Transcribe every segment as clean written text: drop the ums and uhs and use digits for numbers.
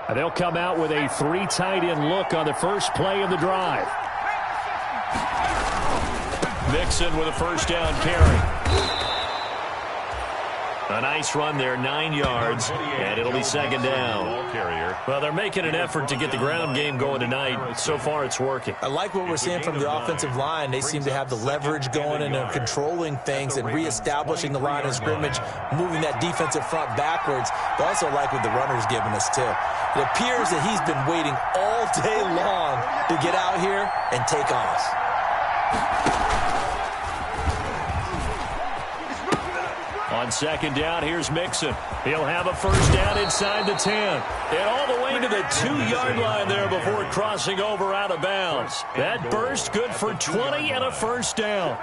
And they'll come out with a 3 tight end look on the first play of the drive. Mixon with a first down carry. A nice run there, 9 yards, and it'll be second down. Well, they're making an effort to get the ground game going tonight. So far, it's working. I like what we're seeing from the offensive line. They seem to have the leverage going, and they're controlling things and reestablishing the line of scrimmage, moving that defensive front backwards. But also like what the runner's giving us, too. It appears that he's been waiting all day long to get out here and take off. On second down, here's Mixon. He'll have a first down inside the 10. And all the way to the 2-yard line there before crossing over out of bounds. That burst good for 20 and a first down.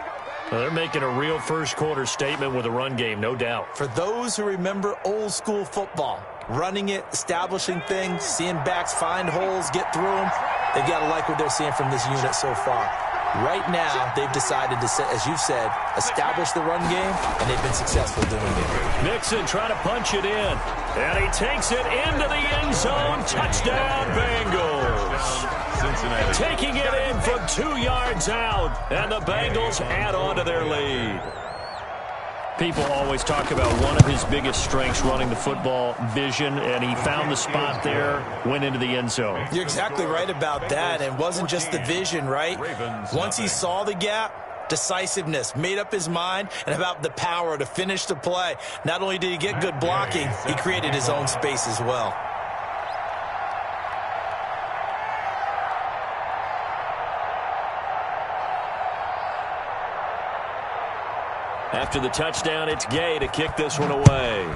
Well, they're making a real first-quarter statement with a run game, no doubt. For those who remember old-school football, running it, establishing things, seeing backs find holes, get through them, they've got to like what they're seeing from this unit so far. Right now, they've decided to, as you've said, establish the run game, and they've been successful doing it. Mixon trying to punch it in, and he takes it into the end zone. Touchdown, Bengals. Cincinnati. Taking it in from 2 yards out, and the Bengals add on to their lead. People always talk about one of his biggest strengths running the football, vision, and he found the spot there, went into the end zone. You're exactly right about that. It wasn't just the vision, right? Once he saw the gap, decisiveness, made up his mind, and about the power to finish the play. Not only did he get good blocking, he created his own space as well. After the touchdown, it's Gay to kick this one away.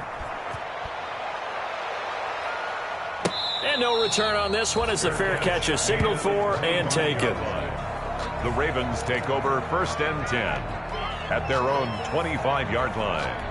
And no return on this one as the fair catch is signaled for and taken. The Ravens take over 1st and 10 at their own 25-yard line.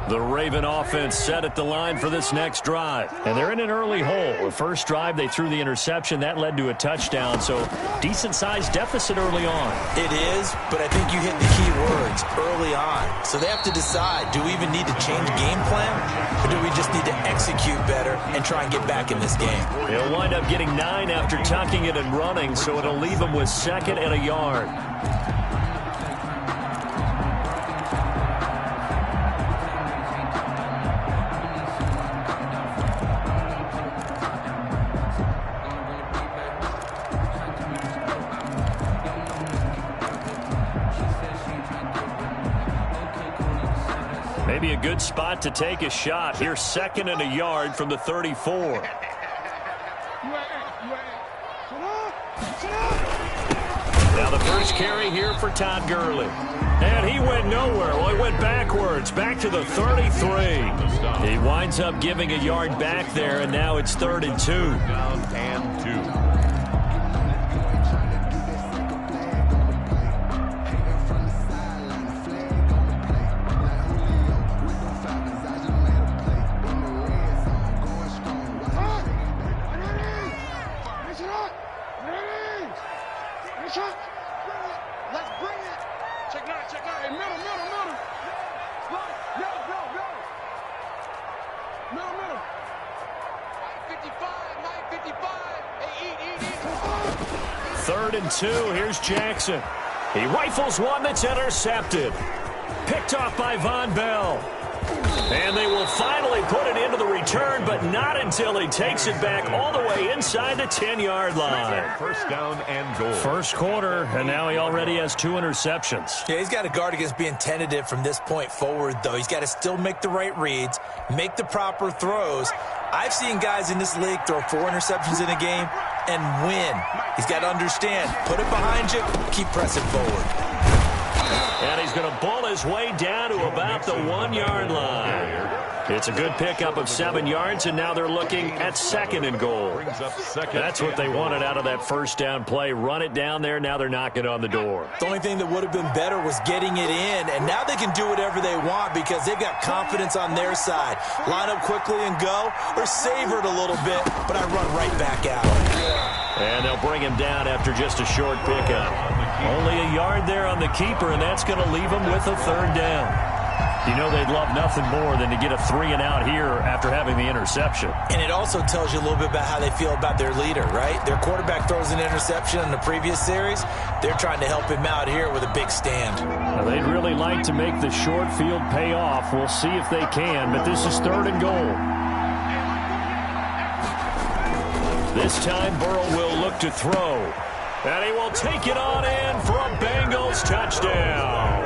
The Raven offense set at the line for this next drive. And they're in an early hole. The first drive, they threw the interception. That led to a touchdown. So decent-sized deficit early on. It is, but I think you hit the key words early on. So they have to decide, do we even need to change game plan? Or do we just need to execute better and try and get back in this game? He'll wind up getting 9 after tucking it and running, so it'll leave him with 2nd and a yard. Maybe a good spot to take a shot. Here's 2nd and a yard from the 34. Now the first carry here for Todd Gurley. And he went nowhere. Well, he went backwards, back to the 33. He winds up giving a yard back there, and now it's 3rd and 2. Down and 2. Third and 2. Here's Jackson. He rifles one that's intercepted. Picked off by Von Bell. And they will finally put it into the return, but not until he takes it back all the way inside the 10-yard line. 1st down and goal. First quarter, and now he already has 2 interceptions. Yeah, he's got to guard against being tentative from this point forward, though. He's got to still make the right reads, make the proper throws. I've seen guys in this league throw 4 interceptions in a game and win. He's got to understand, put it behind you, keep pressing forward. And he's going to bull his way down to about the 1-yard line. It's a good pickup of 7 yards, and now they're looking at 2nd and goal. That's what they wanted out of that first down play. Run it down there. Now they're knocking on the door. The only thing that would have been better was getting it in, and now they can do whatever they want because they've got confidence on their side. Line up quickly and go, or savor it a little bit, but I run right back out. And they'll bring him down after just a short pickup. Only a yard there on the keeper, and that's going to leave him with a 3rd down. You know they'd love nothing more than to get a 3-and-out here after having the interception. And it also tells you a little bit about how they feel about their leader, right? Their quarterback throws an interception in the previous series. They're trying to help him out here with a big stand. Now, they'd really like to make the short field pay off. We'll see if they can, but this is 3rd and goal. This time Burrow will look to throw. And he will take it on in for a Bengals touchdown.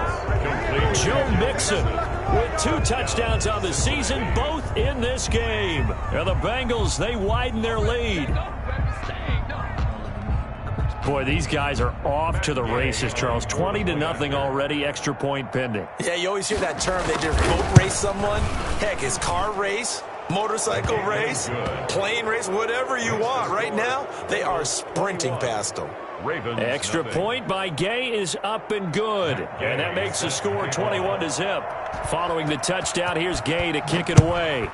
Joe Mixon with 2 touchdowns on the season, both in this game. And the Bengals, they widen their lead. Boy, these guys are off to the races, Charles. 20-0 already, extra point pending. Yeah, you always hear that term. They just boat race someone. Heck, it's car race, motorcycle race, plane race, whatever you want. Right now, they are sprinting past them. Extra point by Gay is up and good. And that makes the score 21-0. Following the touchdown, here's Gay to kick it away.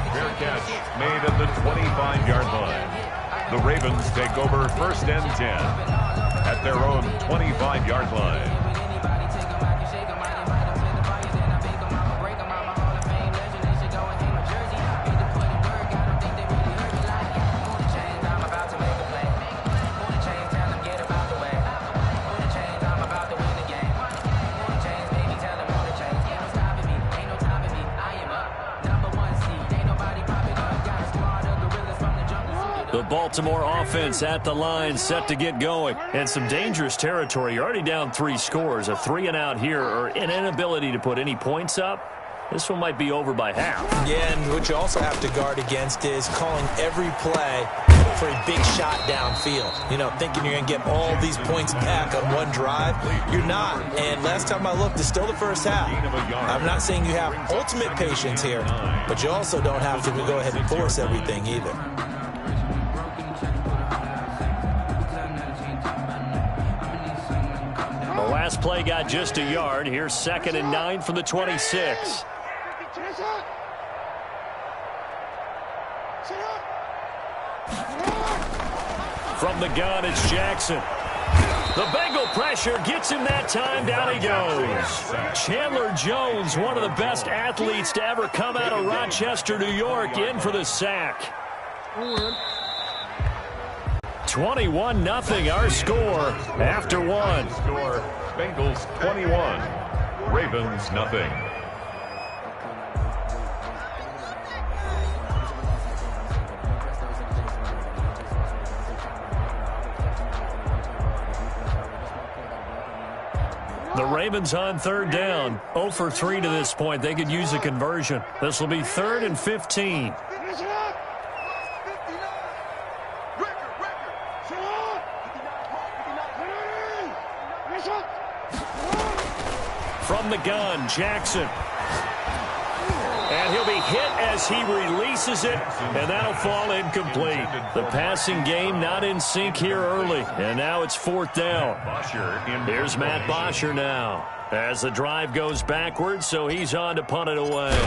Fair catch made at the 25-yard line. The Ravens take over 1st and 10 at their own 25-yard line. The Baltimore offense at the line, set to get going. And some dangerous territory. You're already down 3 scores. A 3-and-out here, or an inability to put any points up. This one might be over by half. Yeah, and what you also have to guard against is calling every play for a big shot downfield. You know, thinking you're going to get all these points back on one drive. You're not. And last time I looked, it's still the first half. I'm not saying you have ultimate patience here, but you also don't have to go ahead and force everything either. The last play got just a yard. Here's 2nd and 9 from the 26. From the gun, it's Jackson. The Bengal pressure gets him that time. Down he goes. Chandler Jones, one of the best athletes to ever come out of Rochester, New York, in for the sack. 21-0 our score after one. Score Bengals 21, Ravens nothing. The Ravens on 3rd down. 0 for 3 to this point. They could use a conversion. This will be 3rd and 15. From the gun, Jackson. And he'll be hit as he releases it, and that'll fall incomplete. The passing game not in sync here early, and now it's 4th down. Here's Matt Bosher now as the drive goes backwards, so he's on to punt it away.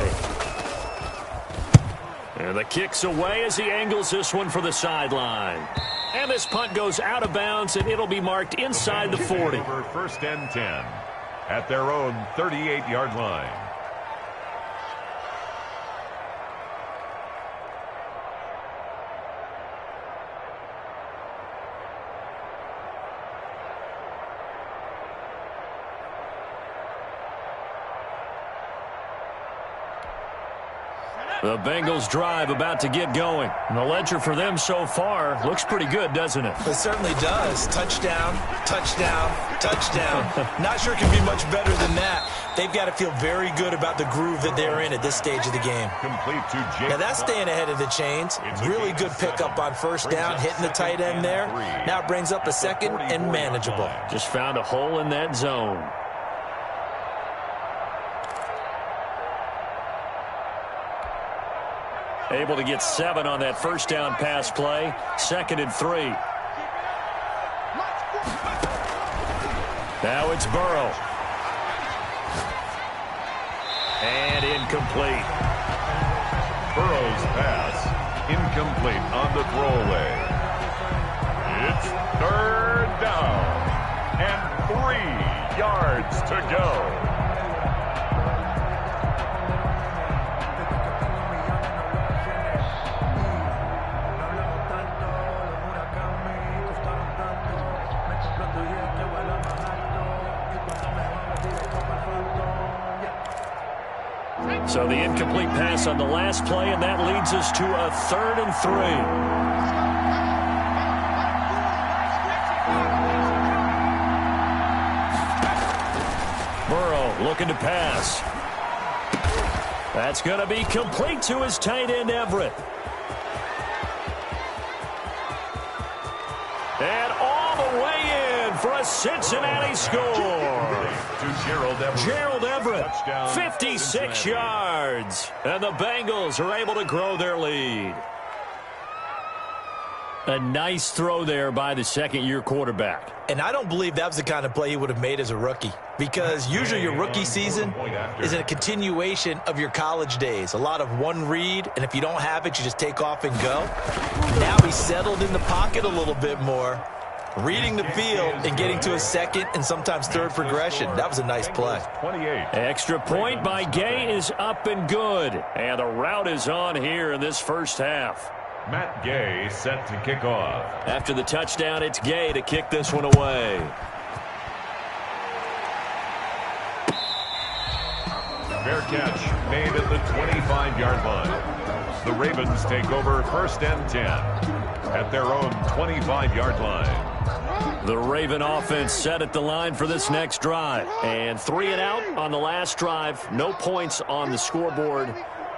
And the kick's away as he angles this one for the sideline. And this punt goes out of bounds, and it'll be marked inside the 40. Over 1st and 10 at their own 38-yard line. The Bengals drive about to get going. And the ledger for them so far looks pretty good, doesn't it? It certainly does. Touchdown, touchdown, touchdown. Not sure it can be much better than that. They've got to feel very good about the groove that they're in at this stage of the game. Complete to Jake. Now that's staying ahead of the chains. Really good pickup on 1st down, hitting the tight end there. Now it brings up a 2nd and manageable. Just found a hole in that zone. Able to get 7 on that first down pass play. 2nd and 3. Now it's Burrow. And incomplete. Burrow's pass incomplete on the throwaway. It's 3rd down and 3 yards to go. So the incomplete pass on the last play, and that leads us to a 3rd and 3. Burrow looking to pass. That's going to be complete to his tight end, Everett. And all the way in for a Cincinnati score. Gerald Everett, 56 yards. And the Bengals are able to grow their lead. A nice throw there by the second-year quarterback. And I don't believe that was the kind of play he would have made as a rookie, because usually your rookie season is a continuation of your college days. A lot of one read, and if you don't have it, you just take off and go. Now he's settled in the pocket a little bit more, reading the field and getting to a second and sometimes third progression. That was a nice play. Extra point by Gay is up and good. And the route is on here in this first half. Matt Gay set to kick off. After the touchdown, it's Gay to kick this one away. Fair catch made at the 25-yard line. The Ravens take over 1st and 10 at their own 25-yard line. The Raven offense set at the line for this next drive. And 3 and out on the last drive. No points on the scoreboard.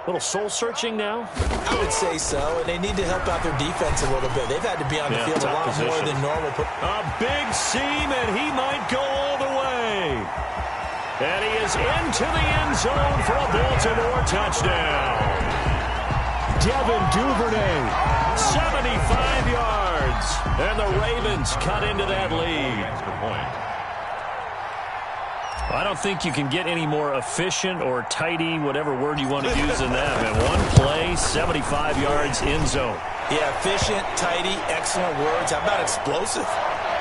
Little soul-searching now? I would say so, and they need to help out their defense a little bit. They've had to be on the field a lot more than normal. A big seam, and he might go all the way. And he is into the end zone for a Baltimore touchdown. Devin Duvernay, 75 yards. And the Ravens cut into that lead. Extra point. I don't think you can get any more efficient or tidy, whatever word you want to use in that. And one play, 75 yards in zone. Yeah, efficient, tidy, excellent words. How about explosive?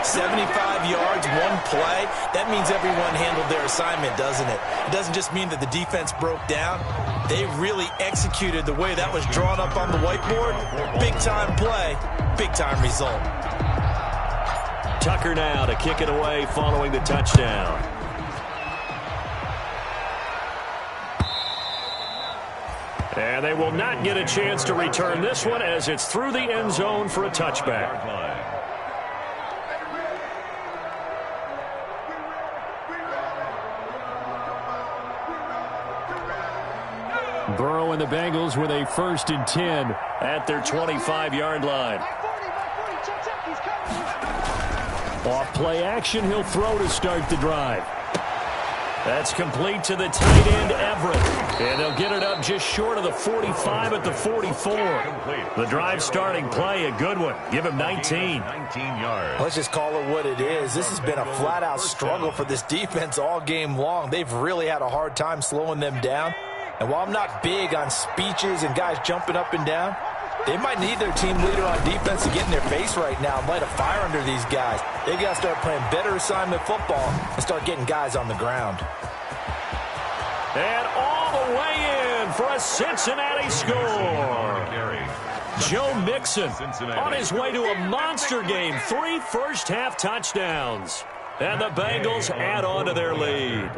75 yards, one play. That means everyone handled their assignment, doesn't it? It doesn't just mean that the defense broke down. They really executed the way that was drawn up on the whiteboard. Big-time play, big-time result. Tucker now to kick it away following the touchdown. And they will not get a chance to return this one as it's through the end zone for a touchback. Burrow and the Bengals with a 1st and 10 at their 25-yard line. Off play action, he'll throw to start the drive. That's complete to the tight end, Everett. And they'll get it up just short of the 45 at the 44. The drive starting play, a good one. Give him 19. 19 yards. Let's just call it what it is. This has been a flat-out struggle for this defense all game long. They've really had a hard time slowing them down. And while I'm not big on speeches and guys jumping up and down, they might need their team leader on defense to get in their face right now and light a fire under these guys. They've got to start playing better assignment football and start getting guys on the ground. And all the way in for a Cincinnati score. Joe Mixon on his way to a monster game. 3 first-half touchdowns. And the Bengals add on to their lead.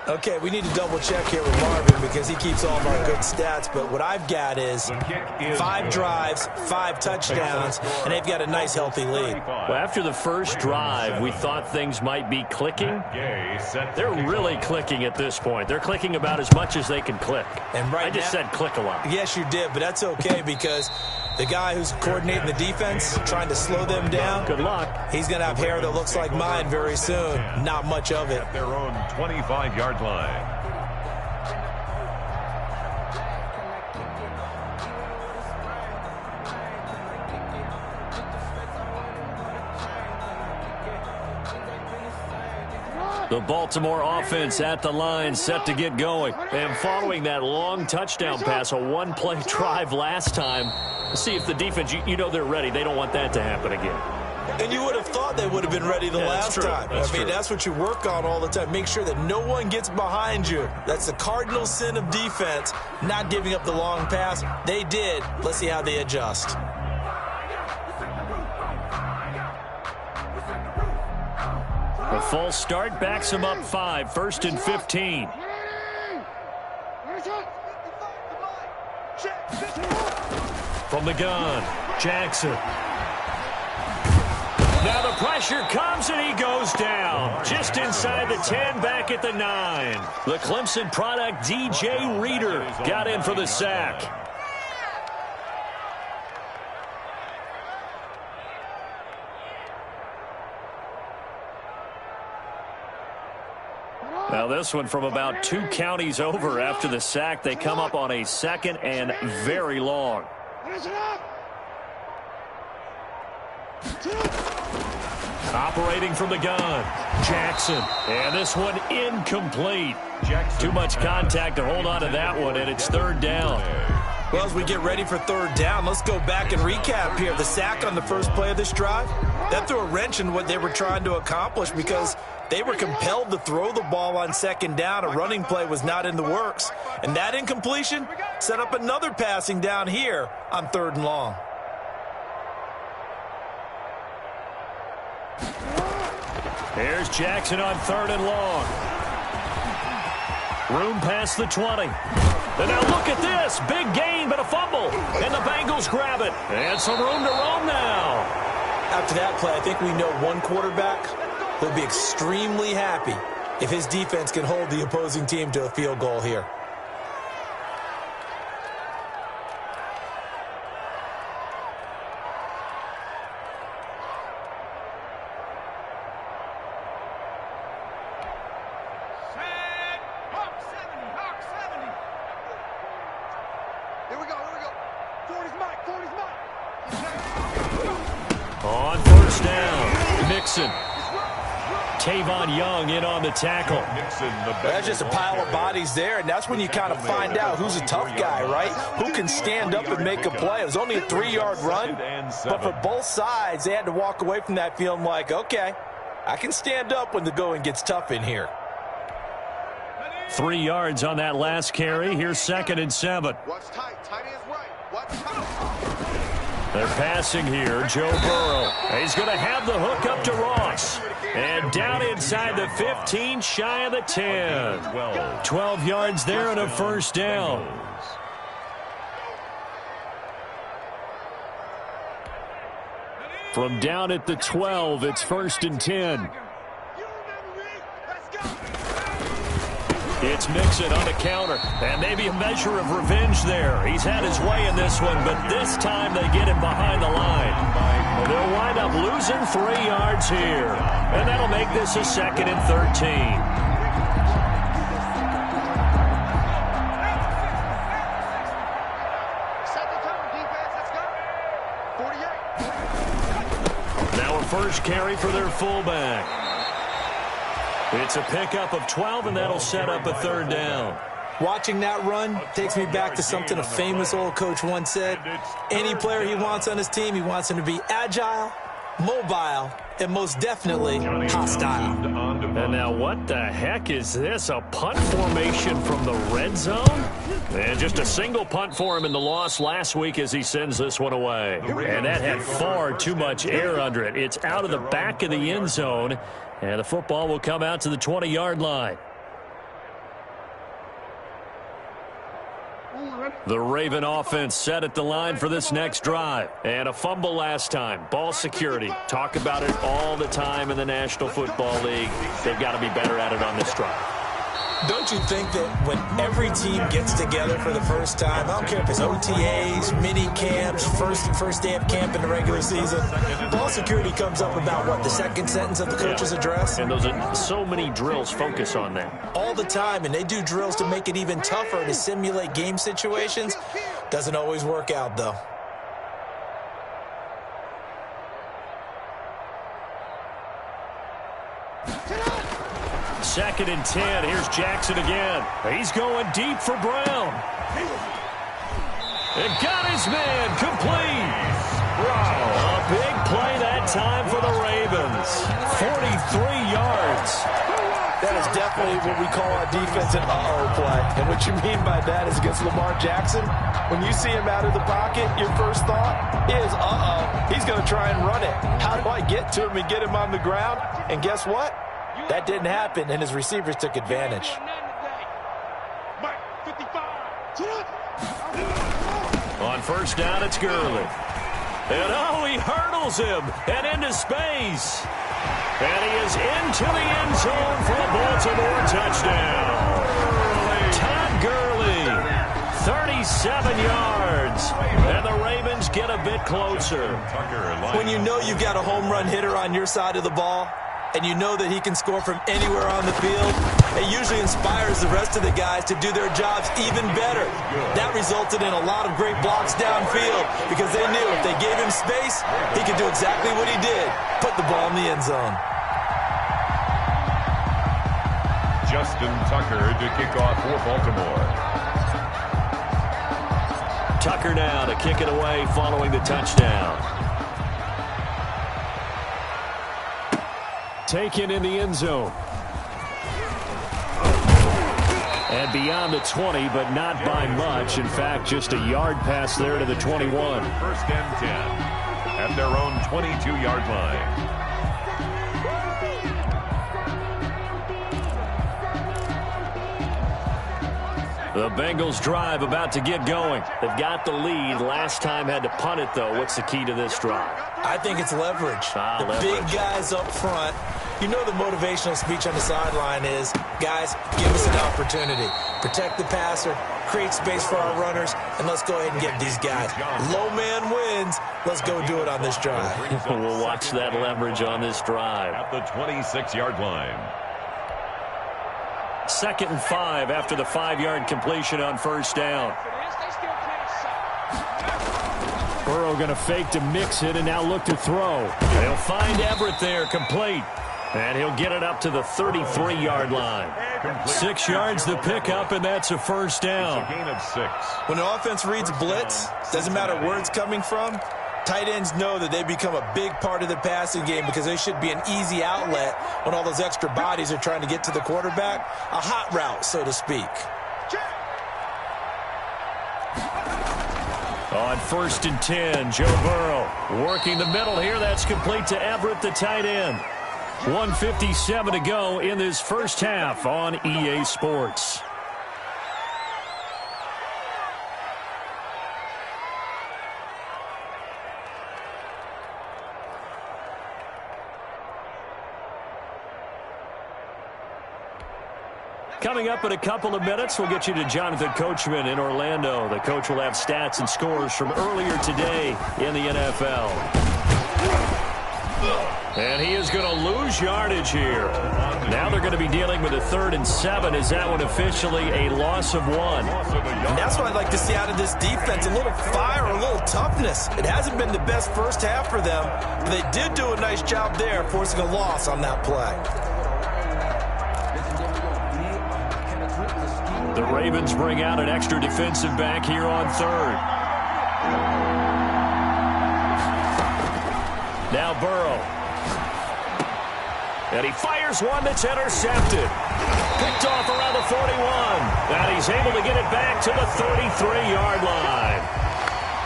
Okay, we need to double-check here with Marvin because he keeps all of our good stats. But what I've got is 5 drives, 5 touchdowns, and they've got a nice, healthy lead. Well, after the first drive, we thought things might be clicking. They're really clicking at this point. They're clicking about as much as they can click. And right I just said click a lot. Yes, you did, but that's okay because the guy who's coordinating the defense, trying to slow them down, good luck. He's going to have hair that looks like mine very soon. Not much of it. At their own 25-yard line. The Baltimore offense at the line, set to get going. And following that long touchdown pass, a one-play drive last time, see if the defense, you know they're ready. They don't want that to happen again. And you would have thought they would have been ready the last time. That's what you work on all the time. Make sure that no one gets behind you. That's the cardinal sin of defense, not giving up the long pass. They did. Let's see how they adjust. A false start backs him up 5, 1st and 15. From the gun, Jackson. Now the pressure comes and he goes down. Just inside the 10, back at the 9. The Clemson product, DJ Reader, got in for the sack. Now this one from about 2 counties over after the sack. They come up on a 2nd and very long. Operating from the gun, Jackson. And this one incomplete. Too much contact to hold on to that one, and it's 3rd down. Well, as we get ready for 3rd down, let's go back and recap here. The sack on the first play of this drive, that threw a wrench in what they were trying to accomplish because they were compelled to throw the ball on 2nd down. A running play was not in the works. And that incompletion set up another passing down here on 3rd and long. Here's Jackson on 3rd and long. Room past the 20. And now look at this. Big gain, but a fumble. And the Bengals grab it. And some room to roam now. After that play, I think we know one quarterback will be extremely happy if his defense can hold the opposing team to a field goal here. On 1st down, Mixon. Tavon Young in on the tackle. That's just a pile of bodies there, and that's when you kind of find out who's a tough guy, right? Who can stand up and make a play. It was only a 3-yard run, but for both sides, they had to walk away from that feeling like, okay, I can stand up when the going gets tough in here. 3 yards on that last carry. Here's 2nd and 7. They're passing here. Joe Burrow. He's going to have the hook up to Ross. And down inside the 15, shy of the 10. 12 yards there and a 1st down. From down at the 12, it's 1st and 10. It's Mixon on the counter, and maybe a measure of revenge there. He's had his way in this one, but this time they get him behind the line. They'll wind up losing 3 yards here, and that'll make this a 2nd and 13. Now a first carry for their fullback. It's a pickup of 12, and that'll set up a 3rd down. Watching that run takes me back to something a famous old coach once said. Any player he wants on his team, he wants him to be agile, mobile, and most definitely hostile. And now what the heck is this? A punt formation from the red zone? And just a single punt for him in the loss last week as he sends this one away. And that had far too much air under it. It's out of the back of the end zone. And the football will come out to the 20-yard line. The Raven offense set at the line for this next drive. And a fumble last time. Ball security. Talk about it all the time in the National Football League. They've got to be better at it on this drive. Don't you think that when every team gets together for the first time, I don't care if it's OTAs, mini camps, first day of camp in the regular season, ball security comes up about, what, the second sentence of the coach's address? And those are so many drills focus on that. All the time, and they do drills to make it even tougher to simulate game situations. Doesn't always work out, though. 2nd and 10. Here's Jackson again. He's going deep for Brown. It got his man complete. A big play that time for the Ravens. 43 yards. That is definitely what we call a defensive uh-oh play. And what you mean by that is against Lamar Jackson, when you see him out of the pocket, your first thought is, uh-oh, he's going to try and run it. How do I get to him and get him on the ground? And guess what? That didn't happen, and his receivers took advantage. On 1st down, it's Gurley. And he hurdles him and into space. And he is into the end zone for a Baltimore touchdown. Todd Gurley, 37 yards. And the Ravens get a bit closer. When you know you've got a home run hitter on your side of the ball, and you know that he can score from anywhere on the field, it usually inspires the rest of the guys to do their jobs even better. That resulted in a lot of great blocks downfield because they knew if they gave him space, he could do exactly what he did, put the ball in the end zone. Justin Tucker to kick off for Baltimore. Tucker now to kick it away following the touchdown. Taken in the end zone. And beyond the 20, but not by much. In fact, just a yard pass there to the 21. 1st and 10 at their own 22-yard line. The Bengals drive about to get going. They've got the lead. Last time had to punt it, though. What's the key to this drive? I think it's leverage. Leverage. Big guys up front. You know the motivational speech on the sideline is, guys, give us an opportunity. Protect the passer, create space for our runners, and let's go ahead and get these guys. Low man wins. Let's go do it on this drive. We'll watch that leverage on this drive. At the 26-yard line. 2nd and 5 after the 5-yard completion on 1st down. Burrow going to fake to mix it and now look to throw. They'll find Everett there, complete. And he'll get it up to the 33-yard line. 6 yards the pickup, and that's a 1st down. It's a gain of 6. When an offense reads blitz, doesn't matter where it's coming from, tight ends know that they become a big part of the passing game because they should be an easy outlet when all those extra bodies are trying to get to the quarterback. A hot route, so to speak. On 1st and 10, Joe Burrow working the middle here. That's complete to Everett, the tight end. 1:57 to go in this first half on EA Sports. Coming up in a couple of minutes, we'll get you to Jonathan Coachman in Orlando. The coach will have stats and scores from earlier today in the NFL. And he is going to lose yardage here. Now they're going to be dealing with a 3rd and 7. Is that one officially a loss of 1? And that's what I'd like to see out of this defense, a little fire, a little toughness. It hasn't been the best first half for them, but they did do a nice job there, forcing a loss on that play. The Ravens bring out an extra defensive back here on 3rd. Now Burrow. And he fires one that's intercepted. Picked off around the 41. And he's able to get it back to the 33-yard line.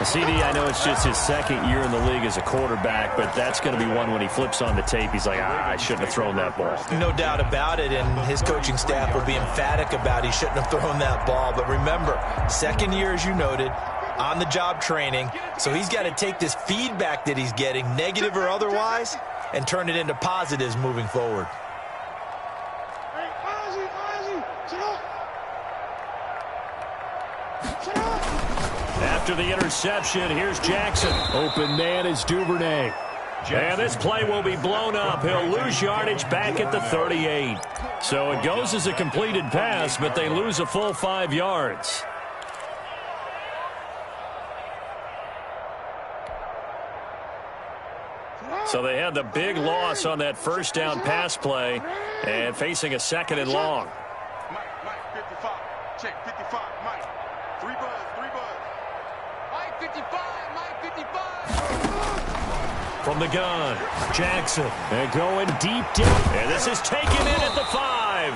CD, I know it's just his 2nd year in the league as a quarterback, but that's going to be one when he flips on the tape. He's like, I shouldn't have thrown that ball. No doubt about it, and his coaching staff will be emphatic about he shouldn't have thrown that ball. But remember, 2nd year, as you noted, on-the-job training, so he's got to take this feedback that he's getting, negative or otherwise, and turn it into positives moving forward. After the interception, here's Jackson. Open man is Duvernay. And this play will be blown up. He'll lose yardage back at the 38. So it goes as a completed pass, but they lose a full 5 yards. So they had the big loss on that first down pass play and facing a second and long. Mike, 55. Check, 55, Mike. 3 buzz. Mike, 55, Mike, 55. From the gun, Jackson. And going deep down. And this is taken in at the 5.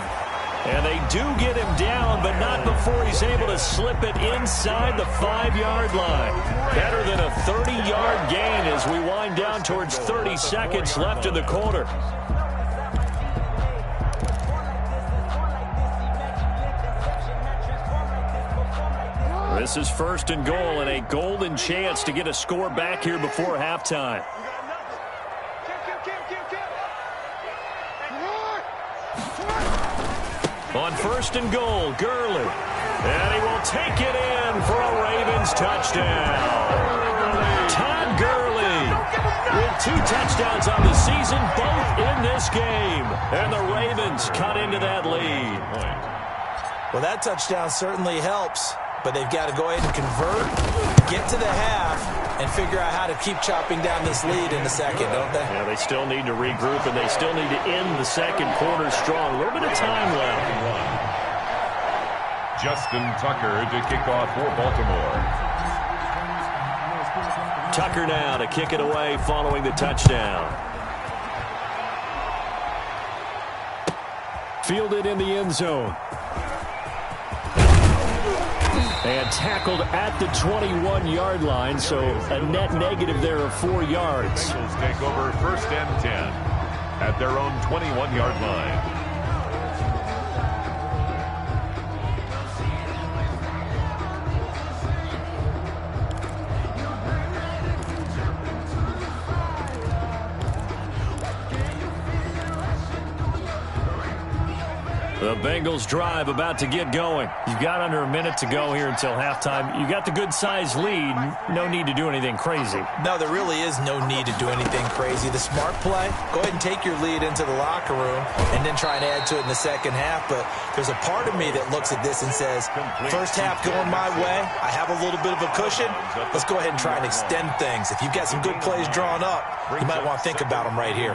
And they do get him down, but not before he's able to slip it inside the 5-yard line. Better than a 30-yard gain as we wind down towards 30 seconds left in the quarter. This is first and goal and a golden chance to get a score back here before halftime. On first and goal, Gurley. And he will take it in for a Ravens touchdown. Todd Gurley with 2 touchdowns on the season, both in this game. And the Ravens cut into that lead. Well, that touchdown certainly helps, but they've got to go ahead and convert, get to the half, and figure out how to keep chopping down this lead in the second, don't they? Yeah, they still need to regroup, and they still need to end the second quarter strong. A little bit of time left. Justin Tucker to kick off for Baltimore. Tucker now to kick it away following the touchdown. Fielded in the end zone. And tackled at the 21-yard line, so a net negative there of 4 yards. Bengals take over first and 10 at their own 21-yard line. The Bengals drive about to get going. You've got under a minute to go here until halftime. You got the good-sized lead. No need to do anything crazy. No, there really is no need to do anything crazy. The smart play, go ahead and take your lead into the locker room and then try and add to it in the second half. But there's a part of me that looks at this and says, first half going my way, I have a little bit of a cushion. Let's go ahead and try and extend things. If you've got some good plays drawn up, you might want to think about them right here.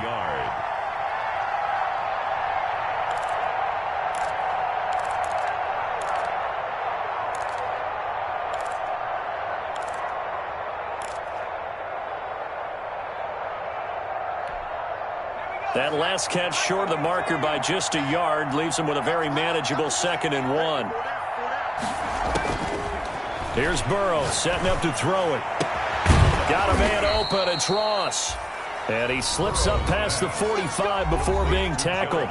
That last catch short of the marker by just a yard leaves him with a very manageable 2nd and 1. Here's Burrow setting up to throw it. Got a man open. It's Ross. And he slips up past the 45 before being tackled.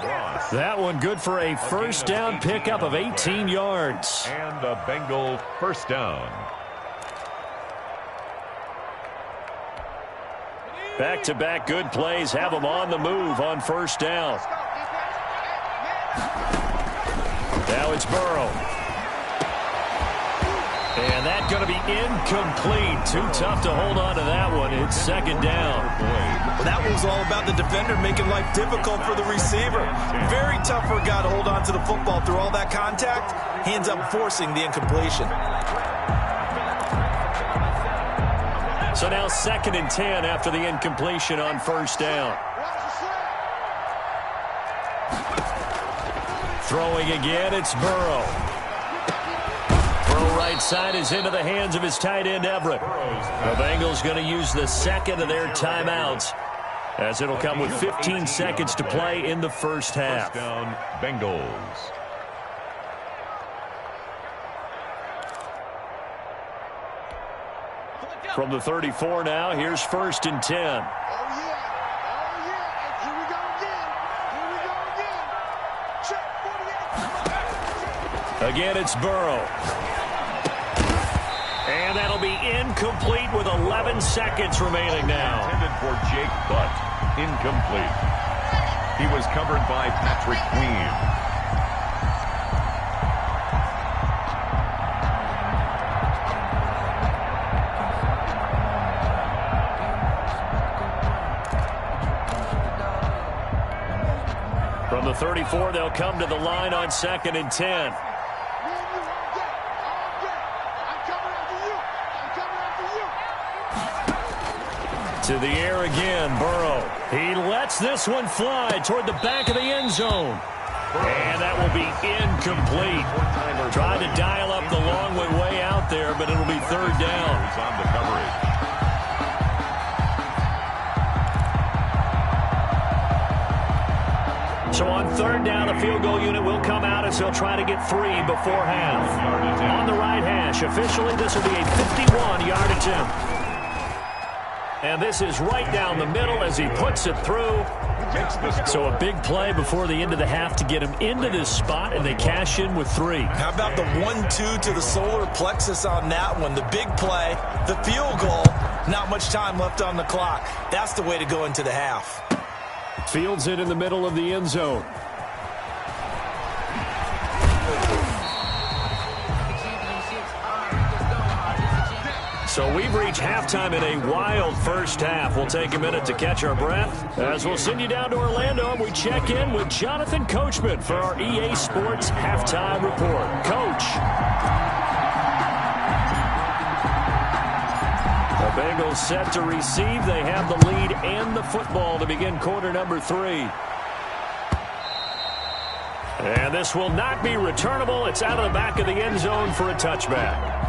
That one good for a first down pickup of 18 yards. And a Bengal first down. Back-to-back good plays have them on the move on first down. Now it's Burrow. And that's going to be incomplete. Too tough to hold on to that one. It's 2nd down. Well, that was all about the defender making life difficult for the receiver. Very tough for a guy to hold on to the football through all that contact. He ends up forcing the incompletion. So now 2nd and 10 after the incompletion on first down. Throwing again, it's Burrow. Throw right side is into the hands of his tight end, Everett. The Bengals going to use the second of their timeouts as it'll come with 15 seconds to play in the first half. First down, Bengals. From the 34 now, here's 1st and 10. Oh, yeah. Here we go again. Check 48. Again, it's Burrow. And that'll be incomplete with 11 seconds remaining now. Intended for Jake Butt. Incomplete. He was covered by Patrick Queen. From the 34, they'll come to the line on 2nd and 10. To the air again, Burrow. He lets this one fly toward the back of the end zone. And that will be incomplete. Tried to dial up the long way out there, but it'll be third down. On the coverage. So on third down, the field goal unit will come out as they'll try to get 3 before half. On the right hash, officially this will be a 51-yard attempt. And this is right down the middle as he puts it through. So a big play before the end of the half to get him into this spot, and they cash in with 3. How about the 1-2 to the solar plexus on that one? The big play, the field goal, not much time left on the clock. That's the way to go into the half. Fields it in the middle of the end zone. So we've reached halftime in a wild first half. We'll take a minute to catch our breath as we'll send you down to Orlando and we check in with Jonathan Coachman for our EA Sports Halftime Report. Coach. The Bengals set to receive. They have the lead and the football to begin quarter number 3. And this will not be returnable. It's out of the back of the end zone for a touchback.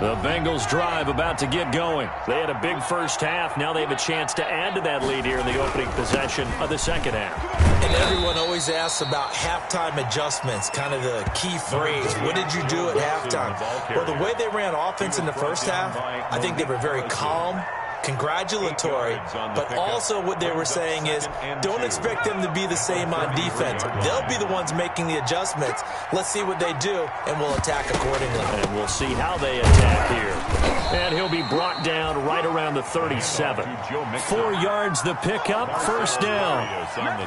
The Bengals drive about to get going. They had a big first half. Now they have a chance to add to that lead here in the opening possession of the second half. And everyone always asks about halftime adjustments, kind of the key phrase. What did you do at halftime? Well, the way they ran offense in the first half, I think they were very calm, congratulatory, but also what they were saying is don't expect them to be the same on defense. They'll be the ones making the adjustments. Let's see what they do, and we'll attack accordingly. And we'll see how they attack here. And he'll be brought down right around the 37. 4 yards the pickup, first down.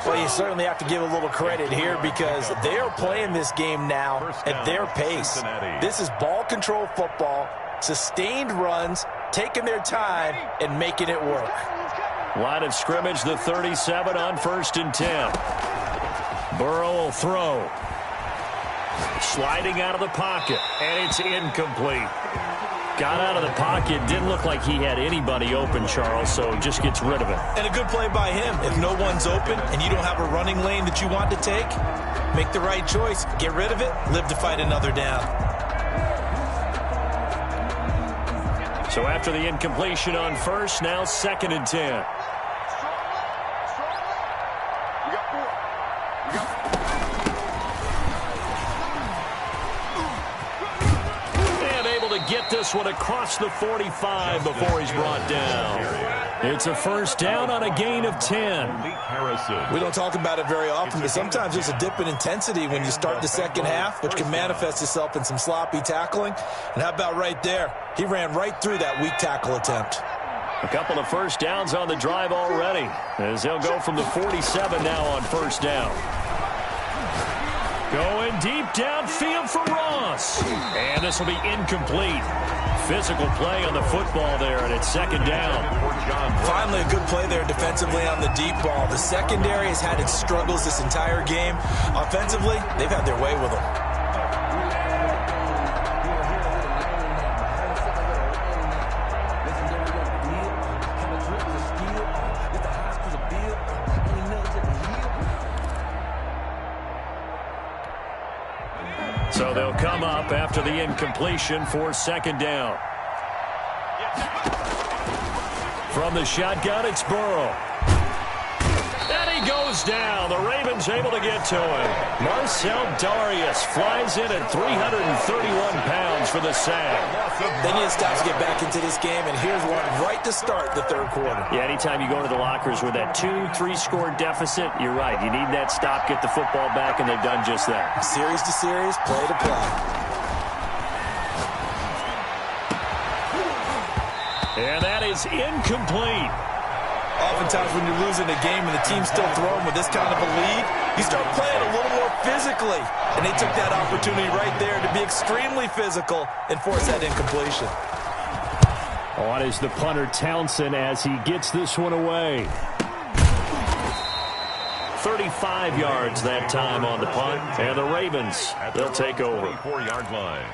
Well, you certainly have to give a little credit here because they are playing this game now at their pace. This is ball control football, sustained runs, taking their time and making it work. Line of scrimmage, the 37 on 1st and 10. Burrow will throw. Sliding out of the pocket, and it's incomplete. Got out of the pocket, didn't look like he had anybody open, Charles, so just gets rid of it. And a good play by him. If no one's open and you don't have a running lane that you want to take, make the right choice. Get rid of it, live to fight another down. So after the incompletion on 1st, now 2nd and 10. And able to get this one across the 45 before he's brought down. It's a first down on a gain of 10. We don't talk about it very often, but sometimes there's a dip in intensity when you start the second half, which can manifest itself in some sloppy tackling. And how about right there? He ran right through that weak tackle attempt. A couple of first downs on the drive already, as they'll go from the 47 now on first down. Going deep downfield for Ross. And this will be incomplete. Physical play on the football there, and it's 2nd down. Finally, a good play there defensively on the deep ball. The secondary has had its struggles this entire game. Offensively, they've had their way with them. So they'll come up after the incompletion for 2nd down. From the shotgun, it's Burrow. And he goes down. The Ravens able to get to him. Marcel Darius flies in at 331 pounds for the sack. They need to stop to get back into this game, and here's one right to start the third quarter. Yeah, anytime you go into the lockers with that 2-3 score deficit, you're right. You need that stop, get the football back, and they've done just that. Series to series, play to play. And that is incomplete. Oftentimes when you're losing a game and the team's still throwing with this kind of a lead, you start playing a little more physically. And they took that opportunity right there to be extremely physical and force that incompletion. On is the punter Townsend as he gets this one away. 35 yards that time on the punt. And the Ravens, they'll take over. 4-yard line.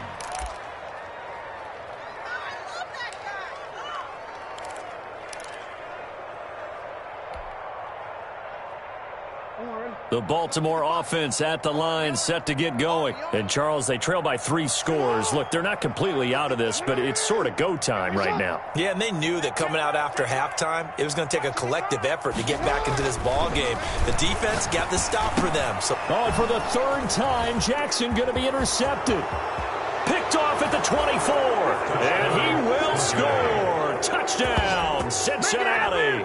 The Baltimore offense at the line, set to get going. And, Charles, they trail by 3 scores. Look, they're not completely out of this, but it's sort of go time right now. Yeah, and they knew that coming out after halftime, it was going to take a collective effort to get back into this ball game. The defense got the stop for them. And for the 3rd time, Jackson going to be intercepted. Picked off at the 24. And he will score. Touchdown, Cincinnati.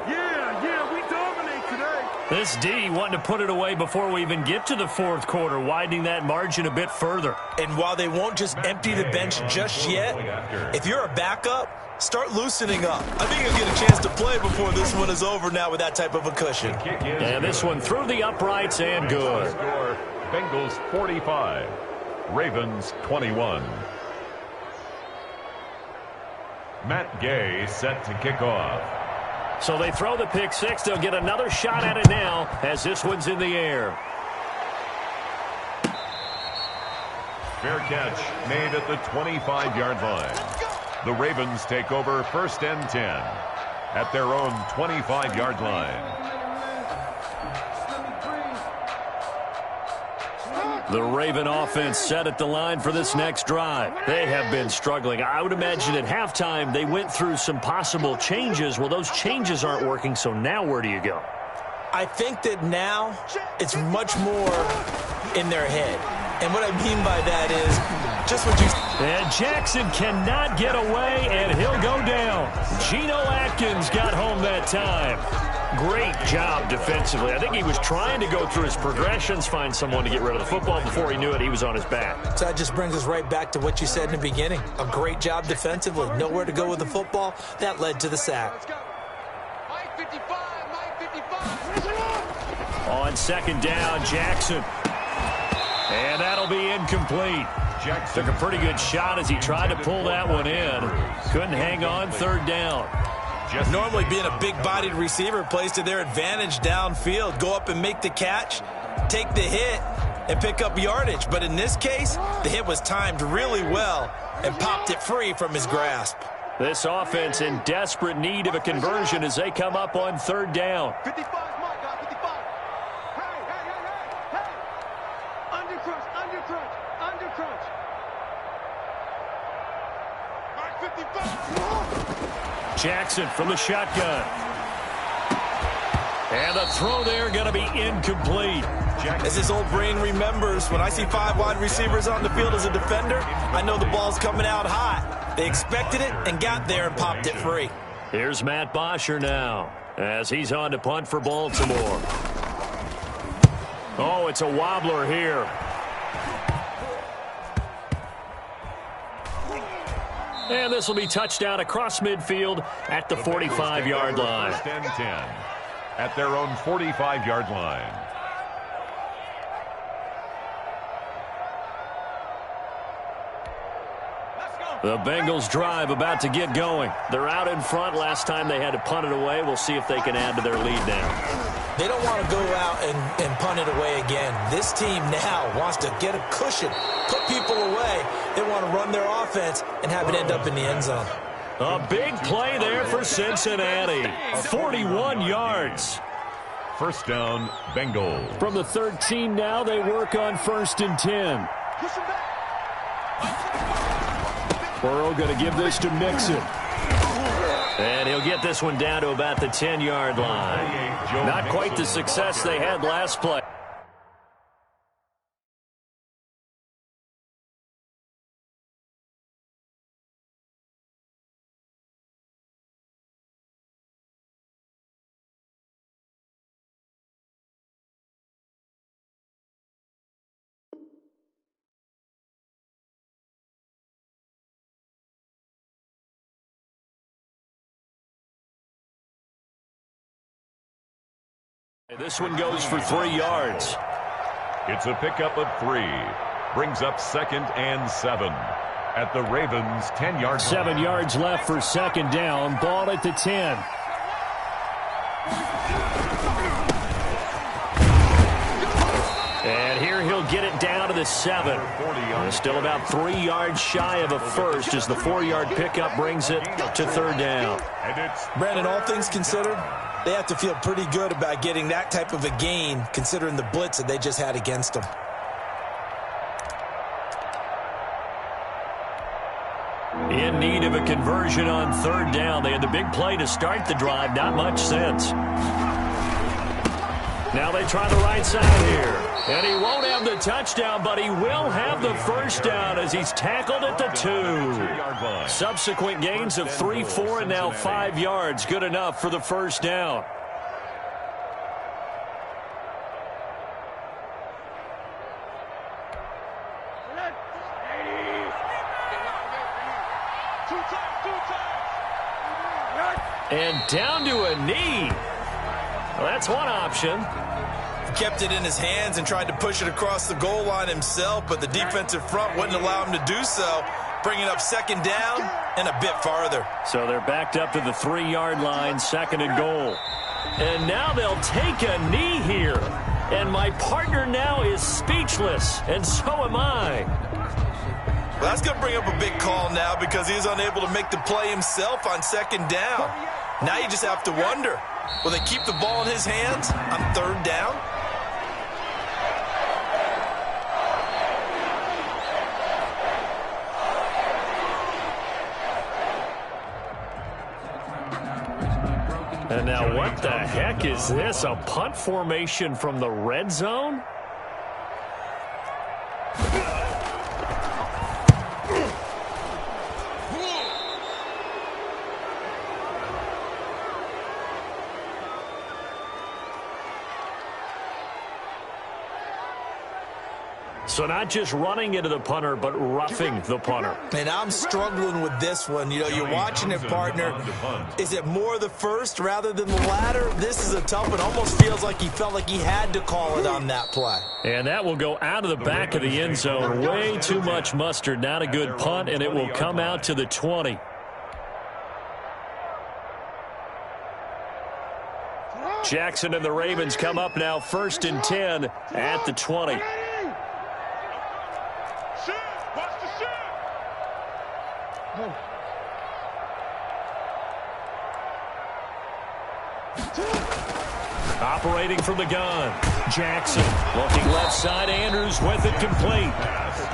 This D wanting to put it away before we even get to the 4th quarter, widening that margin a bit further. And while they won't just empty the bench just yet, if you're a backup, start loosening up. I think you'll get a chance to play before this one is over now with that type of a cushion. And this one through the uprights and good. Bengals 45, Ravens 21. Matt Gay set to kick off. So they throw the pick 6. They'll get another shot at it now as this one's in the air. Fair catch made at the 25-yard line. The Ravens take over 1st and 10 at their own 25-yard line. The Raven offense set at the line for this next drive. They have been struggling. I would imagine at halftime they went through some possible changes. Well, those changes aren't working, so now where do you go? I think that now it's much more in their head. And what I mean by that is just what you... And Jackson cannot get away, and he'll go down. Geno Atkins got home that time. Great job defensively. I think he was trying to go through his progressions, find someone to get rid of the football. Before he knew it, he was on his back. So that just brings us right back to what you said in the beginning. A great job defensively. Nowhere to go with the football. That led to the sack. Mike 55, Mike 55. On 2nd down, Jackson. And that'll be incomplete. Jackson took a pretty good shot as he tried to pull that one in. Couldn't hang on 3rd down. Normally being a big-bodied receiver plays to their advantage downfield. Go up and make the catch, take the hit, and pick up yardage. But in this case, the hit was timed really well and popped it free from his grasp. This offense in desperate need of a conversion as they come up on 3rd down. 55, Mike, 55. Hey. Under crunch. Mike 55. Jackson from the shotgun. And the throw there going to be incomplete. As his old brain remembers, when I see 5 wide receivers on the field as a defender, I know the ball's coming out hot. They expected it and got there and popped it free. Here's Matt Bosher now as he's on to punt for Baltimore. Oh, it's a wobbler here. And this will be touchdown across midfield at the 45-yard line. 1st and 10 at their own 45-yard line. The Bengals drive about to get going. They're out in front. Last time they had to punt it away. We'll see if they can add to their lead now. They don't want to go out and punt it away again. This team now wants to get a cushion, put people away. They want to run their offense and have it end up in the end zone. A big play there for Cincinnati. 41 yards. 1st down, Bengals. From the 13 now, they work on 1st and 10. Burrow going to give this to Mixon. And he'll get this one down to about the 10-yard line. Not quite the success they had last play. This one goes for 3 yards. It's a pickup of 3. Brings up 2nd and 7 at the Ravens' 10-yard line. 7 yards left for 2nd down. Ball at the 10. 7. Still about 3 yards shy of a first as the 4-yard pickup brings it to 3rd down. Brandon, all things considered, they have to feel pretty good about getting that type of a gain considering the blitz that they just had against them. In need of a conversion on 3rd down. They had the big play to start the drive. Not much sense. Now they try the right side here. And he won't have the touchdown, but he will have the first down as he's tackled at the 2. Subsequent gains of 3, 4, and now 5 yards. Good enough for the first down. And down to a knee. Well, that's one option. He kept it in his hands and tried to push it across the goal line himself, but the defensive front wouldn't allow him to do so, bringing up 2nd down and a bit farther. So they're backed up to the 3-yard line, 2nd and goal. And now they'll take a knee here. And my partner now is speechless, and so am I. Well, that's going to bring up a big call now because he is unable to make the play himself on 2nd down. Now you just have to wonder, will they keep the ball in his hands on 3rd down? And now what the heck is this? A punt formation from the red zone? So not just running into the punter, but roughing the punter. And I'm struggling with this one. You know, you're watching it, partner. Is it more the first rather than the latter? This is a tough one. Almost feels like he felt like he had to call it on that play. And that will go out of the back of the end zone. Way too much mustard. Not a good punt, and it will come out to the 20. Jackson and the Ravens come up now 1st and 10 at the 20. Operating from the gun, Jackson looking left side. Andrews with it complete.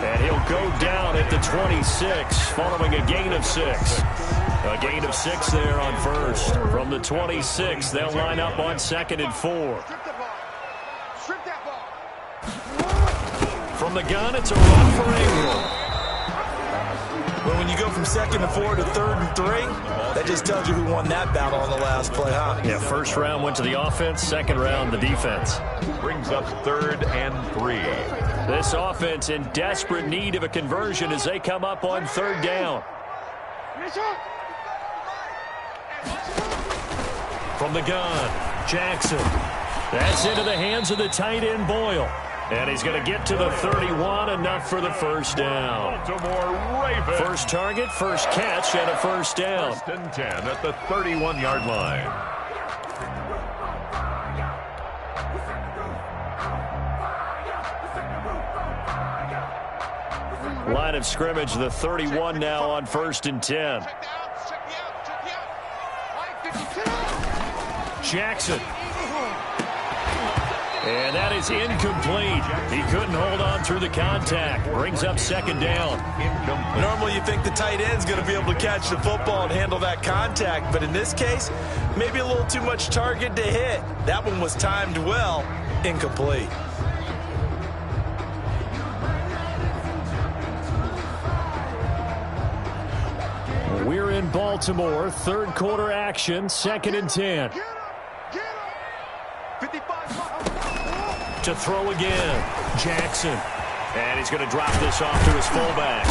And he'll go down at the 26 following a gain of 6. A gain of 6 there on 1st. From the 26, they'll line up on 2nd and 4. From the gun, it's a run for Ingram. Well, when you go from 2nd and 4 to 3rd and 3, that just tells you who won that battle on the last play, huh? Yeah, 1st round went to the offense, 2nd round the defense. Brings up 3rd and 3. This offense in desperate need of a conversion as they come up on 3rd down. From the gun, Jackson. That's into the hands of the tight end, Boyle. And he's going to get to the 31, enough for the first down. First target, first catch, and a first down. 1st and 10 at the 31-yard line. Line of scrimmage, the 31 now on 1st and 10. Jackson. And that is incomplete. He couldn't hold on through the contact. Brings up 2nd down. Normally you think the tight end's going to be able to catch the football and handle that contact, but in this case, maybe a little too much target to hit. That one was timed well. Incomplete. We're in Baltimore. 3rd quarter action. 2nd and 10. To throw again, Jackson. And he's going to drop this off to his fullback.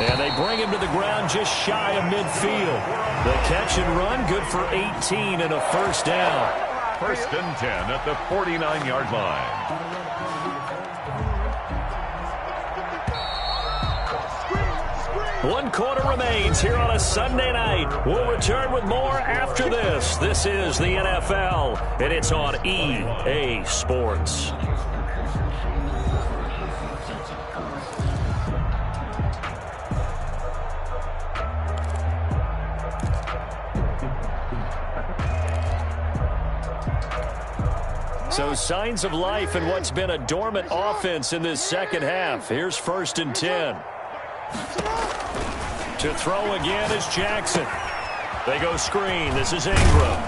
And they bring him to the ground just shy of midfield. The catch and run, good for 18 and a first down. 1st and 10 at the 49-yard line. One quarter remains here on a Sunday night. We'll return with more after this. This is the NFL, and it's on EA Sports. So signs of life in what's been a dormant offense in this second half. Here's 1st and 10. To throw again is Jackson. They go screen. This is Ingram.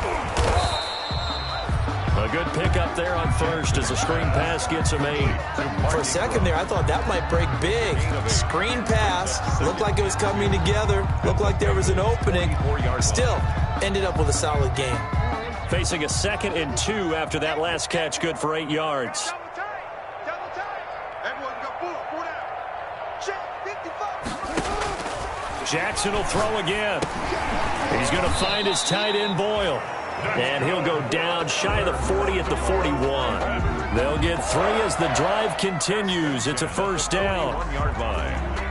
A good pickup there on 1st as the screen pass gets him 8. For a second there, I thought that might break big. Screen pass. Looked like it was coming together. Looked like there was an opening. Still, ended up with a solid game. Facing a 2nd and 2 after that last catch, good for 8 yards. Jackson will throw again. He's going to find his tight end, Boyle. And he'll go down shy of the 40 at the 41. They'll get 3 as the drive continues. It's a 1st down. 1-yard line.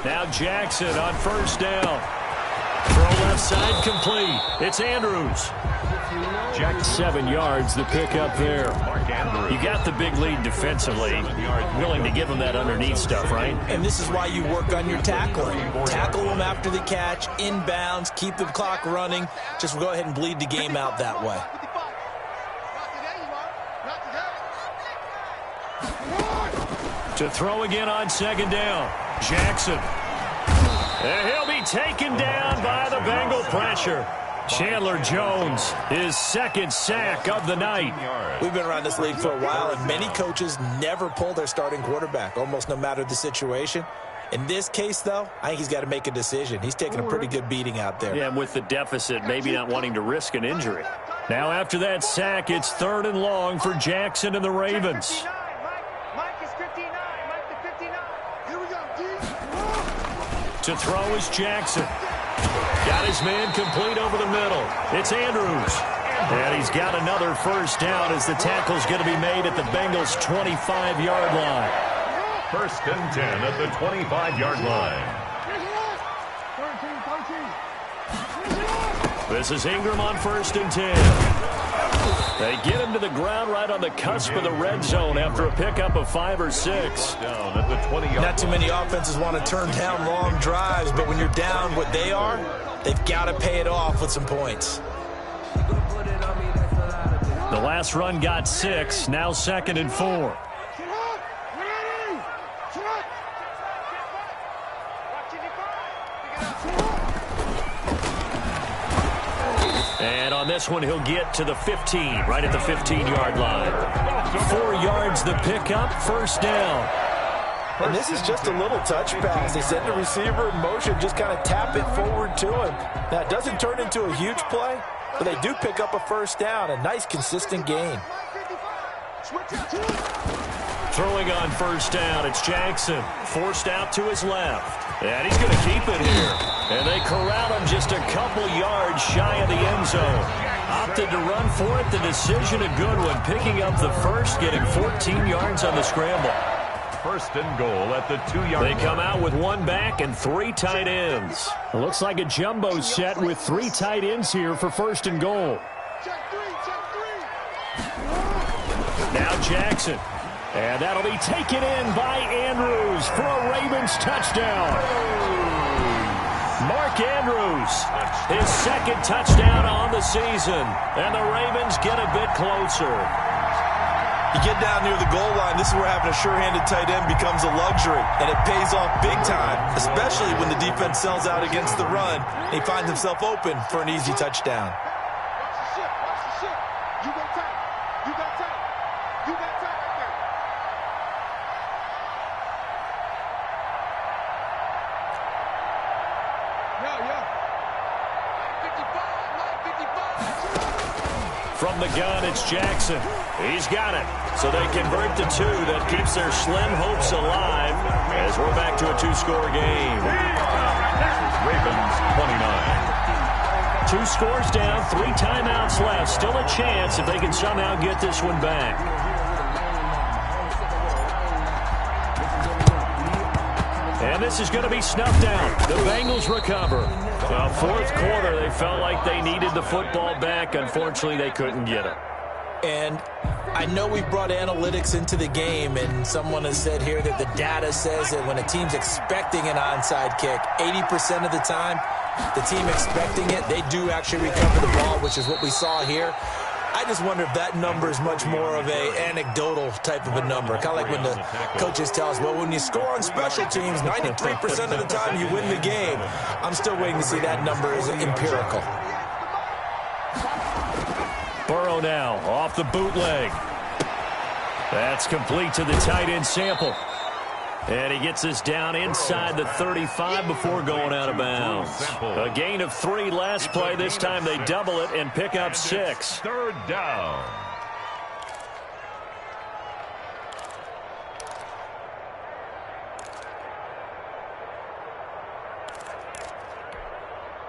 Now Jackson on 1st down. Throw left side complete. It's Andrews. Jack 7 yards, the pickup there. You got the big lead defensively. Willing to give him that underneath stuff, right? And this is why you work on your tackling. Tackle them after the catch, inbounds, keep the clock running. Just go ahead and bleed the game out that way. To throw again on 2nd down. Jackson. And he'll be taken down by the Bengal pressure. Chandler Jones, his 2nd sack of the night. We've been around this league for a while, and many coaches never pull their starting quarterback, almost no matter the situation. In this case, though, I think he's got to make a decision. He's taking a pretty good beating out there. Yeah, and with the deficit, maybe not wanting to risk an injury. Now after that sack, it's 3rd and long for Jackson and the Ravens. To throw is Jackson. Got his man complete over the middle. It's Andrews. And he's got another 1st down as the tackle's going to be made at the Bengals' 25-yard line. 1st and 10 at the 25-yard line. This is Ingram on 1st and 10. They get him to the ground right on the cusp of the red zone after a pickup of 5 or 6. Down at the 20-yard. Not too many offenses want to turn down long drives, but when you're down what they are, they've got to pay it off with some points. The last run got 6, now 2nd and 4. And on this one, he'll get to the 15, right at the 15-yard line. 4 yards the pickup, 1st down. And this is just a little touch pass. They send the receiver in motion, just kind of tap it forward to him. Now, it doesn't turn into a huge play, but they do pick up a 1st down, a nice, consistent gain. Throwing on 1st down, it's Jackson. Forced out to his left. And he's going to keep it here. And they corral him just a couple yards shy of the end zone. Opted to run for it. The decision a good one. Picking up the 1st, getting 14 yards on the scramble. 1st and goal at the 2-yard line. They come out with 1 back and 3 tight ends. It looks like a jumbo set with 3 tight ends here for 1st and goal. Now Jackson. And that'll be taken in by Andrews for a Ravens touchdown. Mark Andrews, his 2nd touchdown on the season. And the Ravens get a bit closer. You get down near the goal line, this is where having a sure-handed tight end becomes a luxury. And it pays off big time, especially when the defense sells out against the run. And he finds himself open for an easy touchdown. From the gun, it's Jackson. He's got it. So they convert to 2. That keeps their slim hopes alive as we're back to a 2-score game. Ravens 29. 2 scores down, 3 timeouts left. Still a chance if they can somehow get this one back. And this is going to be snuffed out. The Bengals recover. 4th quarter, they felt like they needed the football back. Unfortunately, they couldn't get it. And I know we've brought analytics into the game, and someone has said here that the data says that when a team's expecting an onside kick, 80% of the time, the team expecting it, they do actually recover the ball, which is what we saw here. I just wonder if that number is much more of a anecdotal type of a number. Kind of like when the coaches tell us, well, when you score on special teams, 93% of the time you win the game. I'm still waiting to see that number is empirical. Burrow now off the bootleg. That's complete to the tight end Sample. And he gets us down inside the 35 before going out of bounds. A gain of 3 last play. This time they double it and pick up 6. Third down.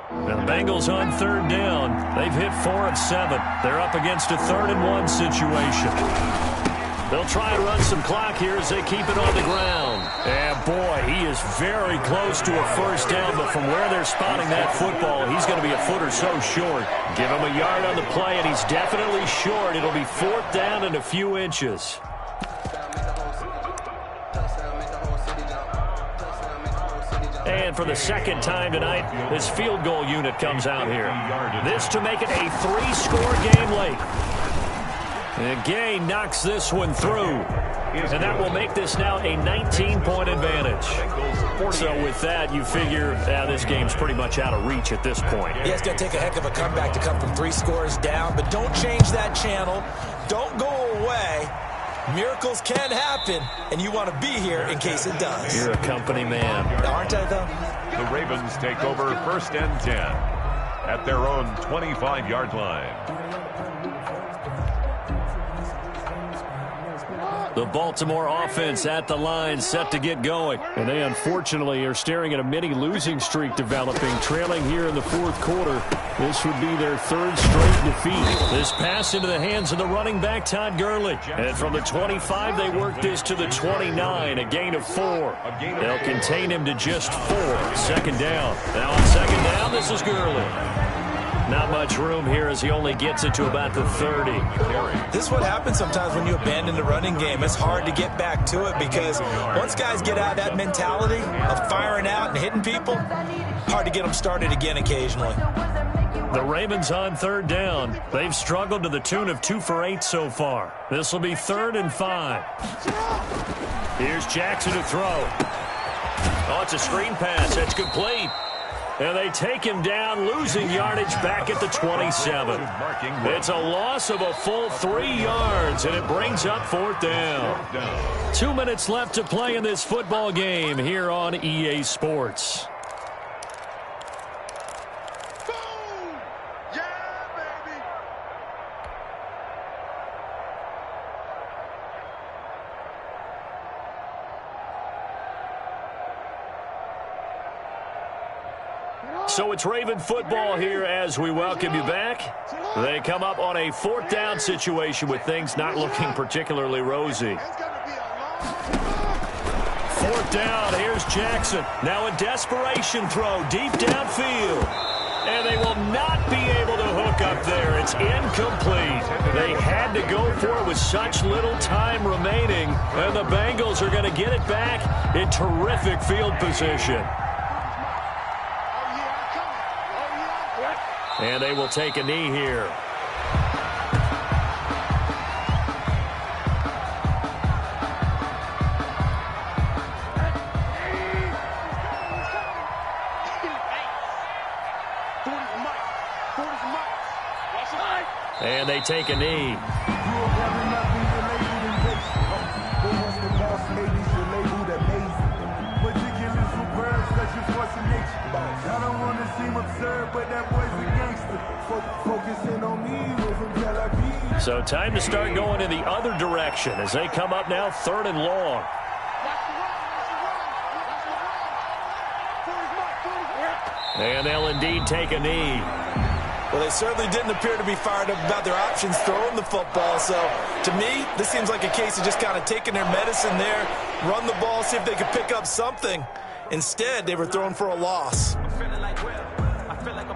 And the Bengals on third down. They've hit 4 of 7. They're up against a 3rd and 1 situation. They'll try and run some clock here as they keep it on the ground. And, boy, he is very close to a first down, but from where they're spotting that football, he's going to be a foot or so short. Give him a yard on the play, and he's definitely short. It'll be 4th down and a few inches. And for the second time tonight, this field goal unit comes out here. This to make it a 3-score game late. And Gay knocks this one through. And that will make this now a 19-point advantage. So with that, you figure this game's pretty much out of reach at this point. Yeah, it's going to take a heck of a comeback to come from 3 scores down. But don't change that channel. Don't go away. Miracles can happen, and you want to be here in case it does. You're a company man. Aren't I, though? The Ravens take over 1st and 10 at their own 25-yard line. The Baltimore offense at the line, set to get going. And they unfortunately are staring at a mini losing streak developing, trailing here in the 4th quarter. This would be their 3rd straight defeat. This pass into the hands of the running back, Todd Gurley. And from the 25, they work this to the 29, a gain of 4. They'll contain him to just 4. 2nd down. Now on 2nd down, this is Gurley. Not much room here as he only gets it to about the 30. This is what happens sometimes when you abandon the running game. It's hard to get back to it because once guys get out of that mentality of firing out and hitting people, hard to get them started again occasionally. The Ravens on 3rd down. They've struggled to the tune of 2 for 8 so far. This will be 3rd and 5. Here's Jackson to throw. Oh, it's a screen pass. That's complete. And they take him down, losing yardage back at the 27. It's a loss of a full 3 yards, and it brings up 4th down. 2 minutes left to play in this football game here on EA Sports. Boom! Yeah, baby! So it's Raven football here as we welcome you back. They come up on a 4th down situation with things not looking particularly rosy. 4th down, here's Jackson. Now a desperation throw deep downfield. And they will not be able to hook up there. It's incomplete. They had to go for it with such little time remaining. And the Bengals are going to get it back in terrific field position. And they will take a knee here. And they take a knee. I don't want to seem absurd, but that boy's a gangster. Focusing on me wasn't Tel. So time to start going in the other direction as they come up now 3rd and long. And they'll indeed take a knee. Well, they certainly didn't appear to be fired up about their options throwing the football. So, to me, this seems like a case of just kind of taking their medicine there, run the ball, see if they could pick up something. Instead, they were thrown for a loss. I'm feeling like, well, I feel like